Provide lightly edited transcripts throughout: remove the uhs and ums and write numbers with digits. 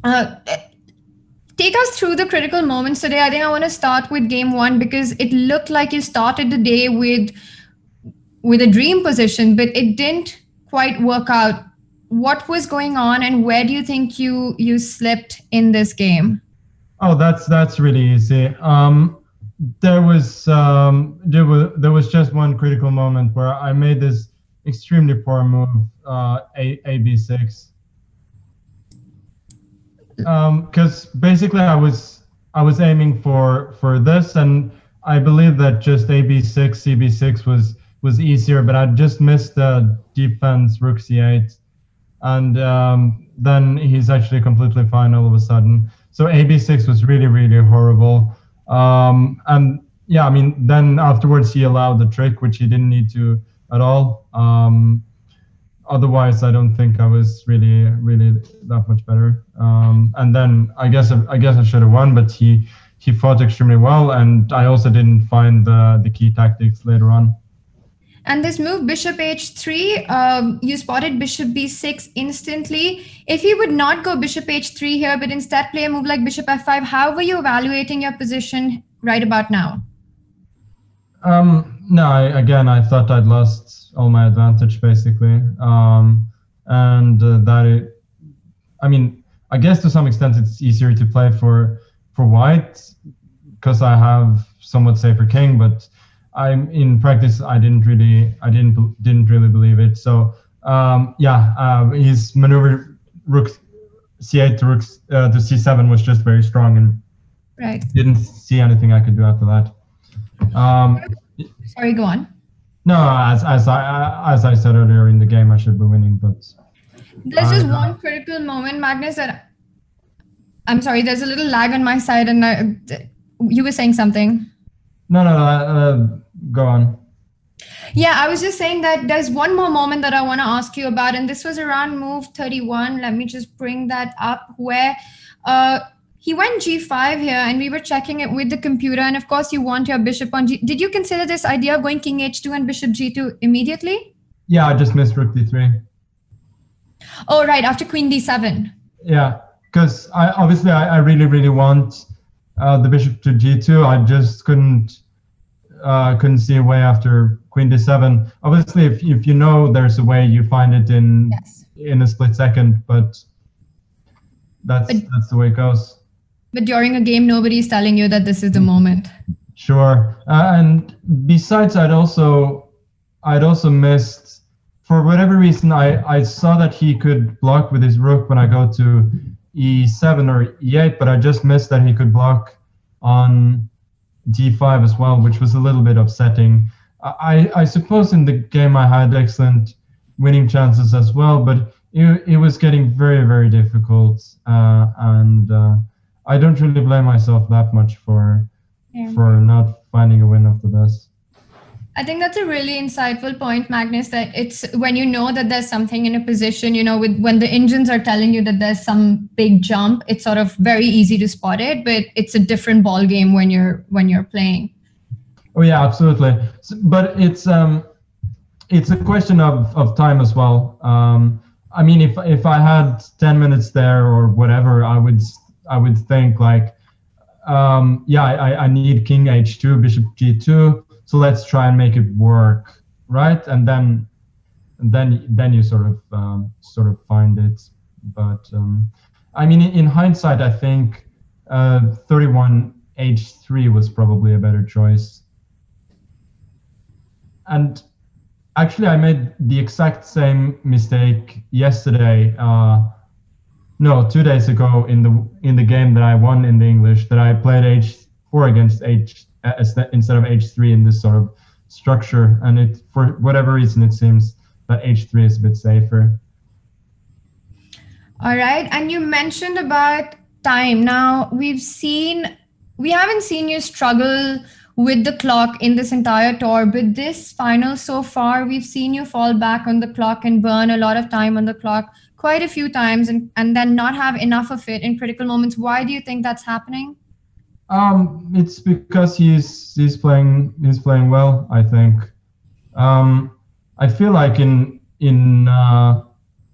Uh, Take us through the critical moments today. I think I want to start with game one because it looked like you started the day with a dream position, but it didn't quite work out. What was going on, and where do you think you slipped in this game? Oh, that's really easy. There was just one critical moment where I made this extremely poor move, a b6, because basically I was aiming for this, and I believe that just a b6 cb6 was easier, but I just missed the defense rook c8, and then he's actually completely fine all of a sudden. So AB6 was really, really horrible. And yeah, I mean, then afterwards he allowed the trick, which he didn't need to at all. Otherwise, I don't think I was really, really that much better. And then I guess I should have won, but he fought extremely well, and I also didn't find the key tactics later on. And this move, bishop h3, you spotted bishop b6 instantly. If you would not go bishop h3 here, but instead play a move like bishop f5, how were you evaluating your position right about now? No, I thought I'd lost all my advantage basically, and I mean, I guess to some extent it's easier to play for white because I have somewhat safer king, but I'm in practice I didn't really believe it. So yeah, his maneuver rook c8 to to c7 was just very strong, and Right. didn't see anything I could do after that. Um, Sorry, go on. no, as I said earlier in the game, I should be winning, but There's I just one critical moment, Magnus, that I'm sorry, there's a little lag on my side, and you were saying something. no, go on. Yeah, I was just saying that there's one more moment that I want to ask you about, and this was around move 31. Let me just bring that up, where uh, he went g5 here, and we were checking it with the computer, and of course, you want your bishop on g. Did you consider this idea of going king h2 and bishop g2 immediately? Yeah, I just missed rook d3. Oh, right, after queen d7. Yeah, because I really, really want the bishop to g2. I just couldn't see a way after queen d7. Obviously, if you know there's a way, you find it Yes. in a split second, but But, that's the way it goes. but during a game, nobody's telling you that this is the moment. Sure. And besides, I'd also missed, for whatever reason, I saw that he could block with his rook when I go to e7 or e8, but I just missed that he could block on d5 as well, which was a little bit upsetting. I suppose in the game I had excellent winning chances as well, but it was getting very, very difficult, and I don't really blame myself that much Yeah. for not finding a win after this. I think that's a really insightful point, Magnus, that it's when you know that there's something in a position, with when the engines are telling you that there's some big jump, it's sort of very easy to spot it, but it's a different ball game when you're playing. Oh yeah, absolutely. But it's a question of time as well. I mean, if I had 10 minutes there or whatever, I would think like, yeah, I need king h2, bishop g2, so let's try and make it work, right? And then you sort of find it. But I mean, in hindsight, I think 31 h3 was probably a better choice. And actually, I made the exact same mistake yesterday. No, 2 days ago in the game that I won in the English, that I played h4 against instead of h3 in this sort of structure, and it, for whatever reason, it seems that h3 is a bit safer. All right. And you mentioned about time. Now, we haven't seen you struggle with the clock in this entire tour, but this final so far, we've seen you fall back on the clock and burn a lot of time on the clock quite a few times, and then not have enough of it in critical moments. Why do you think that's happening? It's because he's playing well, I think. I feel like in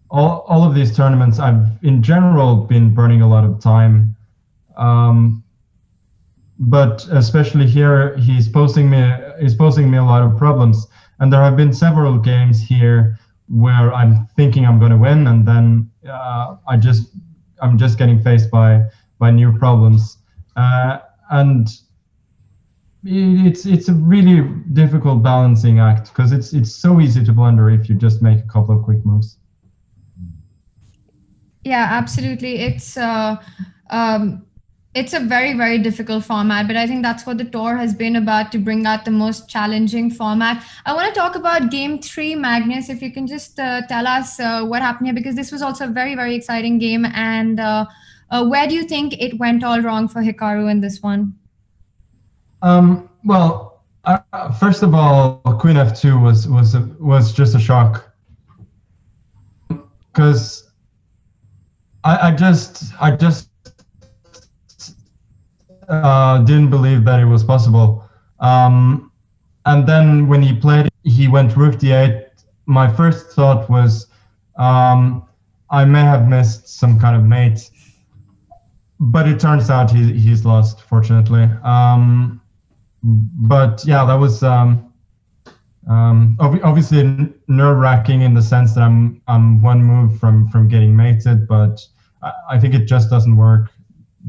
all of these tournaments, I've in general been burning a lot of time. Um, but especially here, he's posing me a lot of problems. And there have been several games here where I'm thinking I'm going to win, and then I'm just getting faced by new problems. And it's a really difficult balancing act because it's so easy to blunder if you just make a couple of quick moves. Yeah, absolutely. It's a very, very difficult format, but I think that's what the tour has been about, to bring out the most challenging format. I want to talk about game three, Magnus. If you can just tell us what happened here, because this was also a very, very exciting game. And where do you think it went all wrong for Hikaru in this one? Well, first of all, Queen F2 was just a shock because I just didn't believe that it was possible. And then when he played, he went Rook D8. My first thought was, I may have missed some kind of mate, but it turns out he's lost, fortunately. But yeah, that was obviously nerve-wracking in the sense that I'm one move from getting mated, but I think it just doesn't work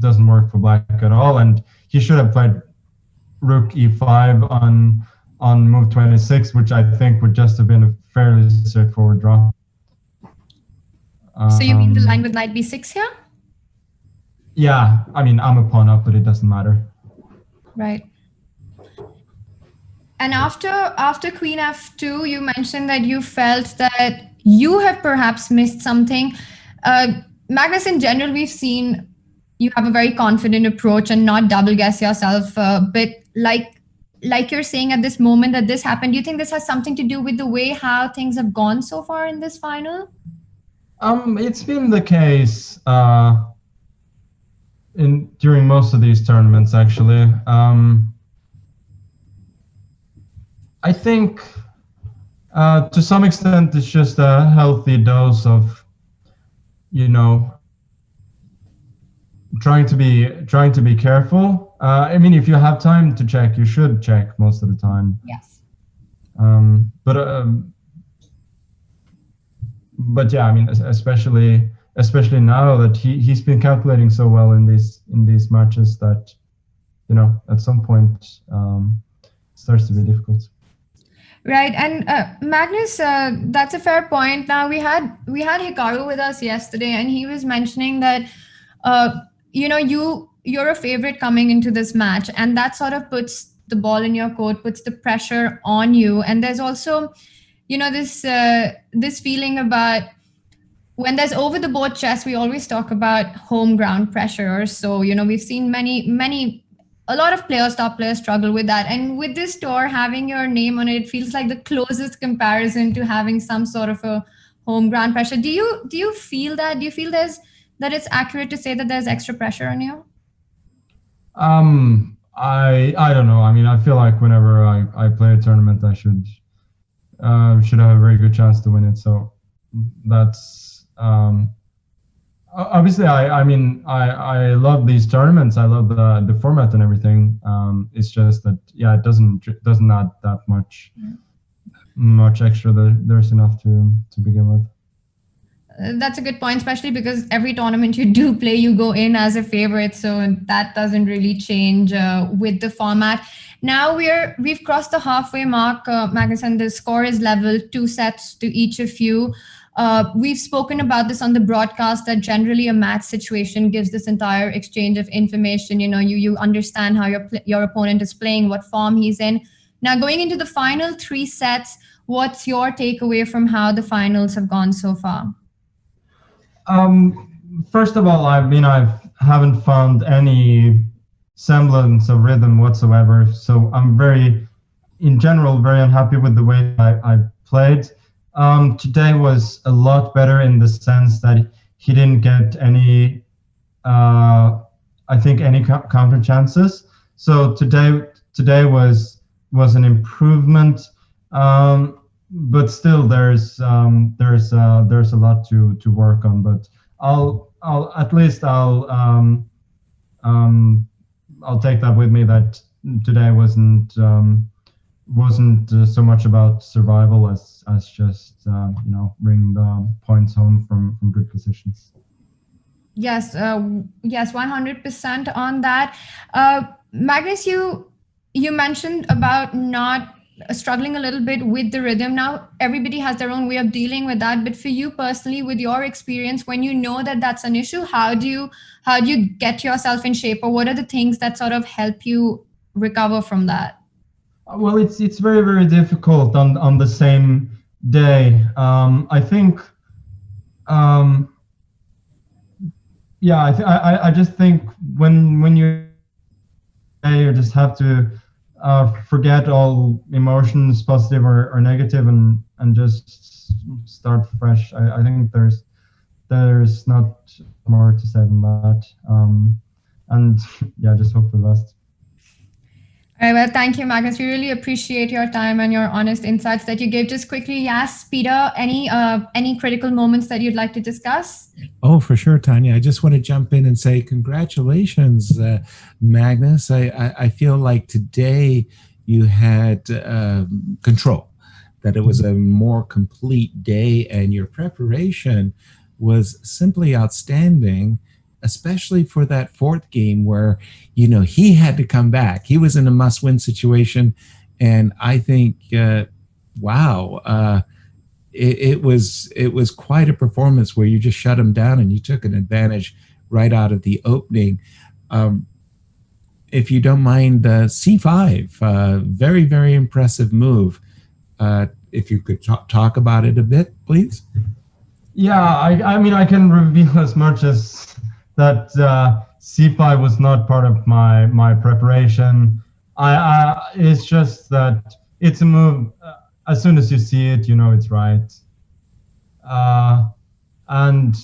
for black at all, and he should have played Rook E5 on move 26, which I think would just have been a fairly straightforward draw. So you mean the line with Knight B6 here? Yeah, I mean, I'm a pawn up, but it doesn't matter. Right. And after Queen F2, you mentioned that you felt that you have perhaps missed something. Magnus, in general, we've seen you have a very confident approach and not double guess yourself. But like you're saying at this moment that this happened, do you think this has something to do with the way how things have gone so far in this final? It's been the case during most of these tournaments, actually. I think to some extent it's just a healthy dose of, trying to be careful. I mean, if you have time to check, you should check most of the time. Yes. But yeah, I mean, especially now that he's been calculating so well in these matches that, at some point it starts to be difficult. Right, and Magnus, that's a fair point. Now we had Hikaru with us yesterday, and he was mentioning that you're a favorite coming into this match, and that sort of puts the ball in your court, puts the pressure on you. And there's also, this feeling about when there's over the board chess, we always talk about home ground pressure. So we've seen a lot of players, top players, struggle with that. And with this tour, having your name on it, it feels like the closest comparison to having some sort of a home ground pressure. Do you feel that? Do you feel that it's accurate to say that there's extra pressure on you? I don't know. I mean, I feel like whenever I play a tournament, I should have a very good chance to win it. So that's obviously, I mean, I love these tournaments. I love the format and everything. It's just that, yeah, it doesn't add that much extra. There's enough to begin with. That's a good point, especially because every tournament you do play, you go in as a favorite, so that doesn't really change with the format. Now we've crossed the halfway mark, Magnus, and the score is level, 2 sets to each of you. We've spoken about this on the broadcast, that generally a match situation gives this entire exchange of information. You understand how your opponent is playing, what form he's in. Now, going into the final 3 sets, what's your takeaway from how the finals have gone so far? First of all, I mean, I haven't found any semblance of rhythm whatsoever. So I'm in general, very unhappy with the way I played. Today was a lot better in the sense that he didn't get any, any counter chances. So today was an improvement. but still there's a lot to work on. But I'll at least um, I'll take that with me, that today wasn't so much about survival as just bringing the points home from good positions. Yes, yes, 100% on that. Magnus, you mentioned about not struggling a little bit with the rhythm. Now, everybody has their own way of dealing with that. But for you personally, with your experience, when you know that that's an issue, how do you get yourself in shape, or what are the things that sort of help you recover from that? Well, it's very very difficult on the same day. I think um, yeah, I just think when you you just have to forget all emotions, positive or negative, and just start fresh. I think there's not more to say than that. And yeah, just hope for the best. All right, well, thank you, Magnus. We really appreciate your time and your honest insights that you gave. Just quickly, yes, Peter, any critical moments that you'd like to discuss? Oh, for sure, Tanya. I just want to jump in and say congratulations, Magnus. I feel like today you had control, that it was a more complete day, and your preparation was simply outstanding, especially for that fourth game where, he had to come back. He was in a must-win situation, and I think, wow, it was quite a performance where you just shut him down and you took an advantage right out of the opening. Um, if you don't mind, C5, very very impressive move. If you could talk about it a bit, please. Yeah, I mean I can reveal as much as that. C5 was not part of my preparation. It's just that it's a move. As soon as you see it, you know it's right. Uh, and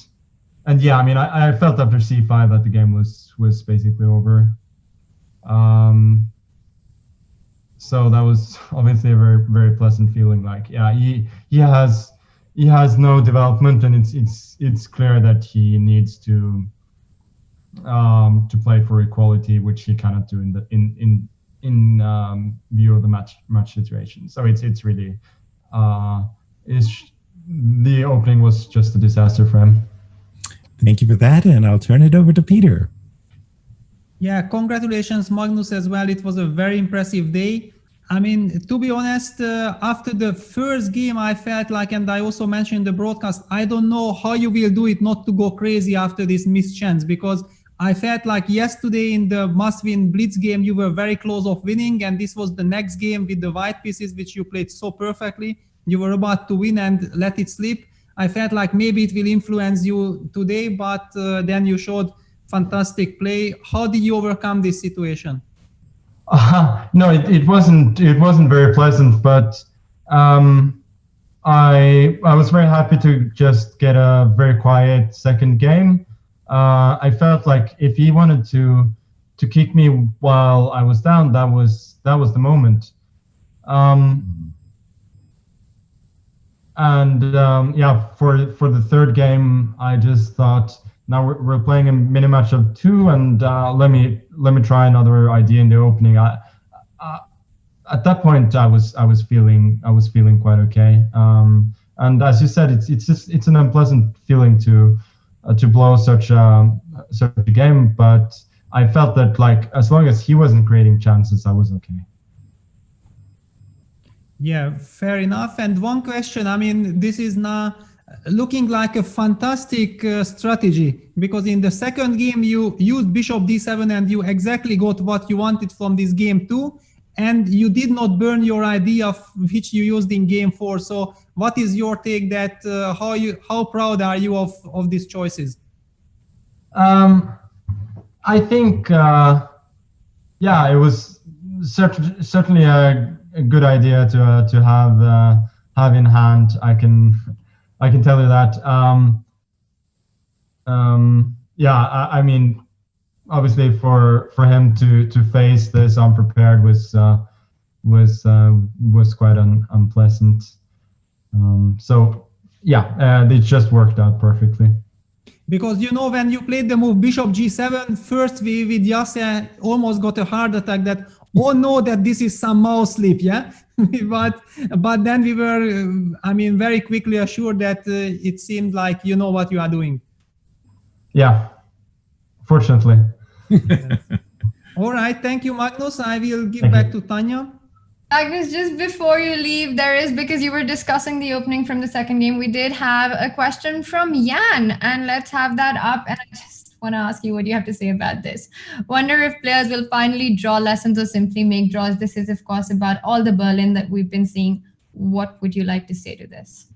and yeah, I mean I felt after C5 that the game was basically over. Um, so that was obviously a very very pleasant feeling. Like yeah, he has no development, and it's clear that he needs to play for equality, which he cannot do in view of the match situation. So it's really is the opening was just a disaster for him. Thank you for that, and I'll turn it over to Peter. Yeah, congratulations, Magnus, as well. It was a very impressive day. I mean, to be honest, after the first game, I felt like, and I also mentioned in the broadcast, I don't know how you will do it not to go crazy after this missed chance, because I felt like yesterday in the must-win Blitz game, you were very close of winning, and this was the next game with the white pieces, which you played so perfectly. You were about to win and let it slip. I felt like maybe it will influence you today, but then you showed fantastic play. How did you overcome this situation? No, it wasn't very pleasant, but I was very happy to just get a very quiet second game. I felt like if he wanted to kick me while I was down, that was the moment. Yeah, for the third game, I just thought, now we're playing a mini match of two, and let me try another idea in the opening. At that point, I was feeling quite okay. And as you said, it's an unpleasant feeling to blow such a game. But I felt that, like, as long as he wasn't creating chances, I was okay. Yeah, fair enough. And one question, I mean, this is now looking like a fantastic strategy, because in the second game you used bishop d7 and you exactly got what you wanted from this game too, and you did not burn your idea which you used in game 4. So what is your take that how proud are you of these choices? I think yeah, it was certainly a good idea to have in hand. I can tell you that. Yeah, I mean, obviously for him to face this unprepared was quite unpleasant. So yeah, it just worked out perfectly. Because when you played the move Bishop G7, first we with Yase almost got a heart attack that, oh no, that this is some mouse sleep, yeah? but then we were, very quickly assured that it seemed like you know what you are doing. Yeah, fortunately. All right, thank you, Magnus. I will give Thank back you. to Tanya. Magnus, just before you leave, because you were discussing the opening from the second game, we did have a question from Jan, and let's have that up. And I just want to ask you what you have to say about this. Wonder if players will finally draw lessons or simply make draws. This is, of course, about all the Berlin that we've been seeing. What would you like to say to this?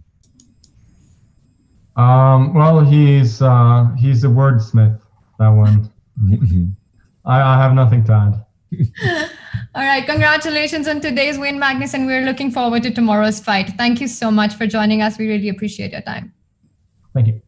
Well, he's a wordsmith, that one. I have nothing to add. All right, congratulations on today's win, Magnus, and we're looking forward to tomorrow's fight. Thank you so much for joining us. We really appreciate your time. Thank you.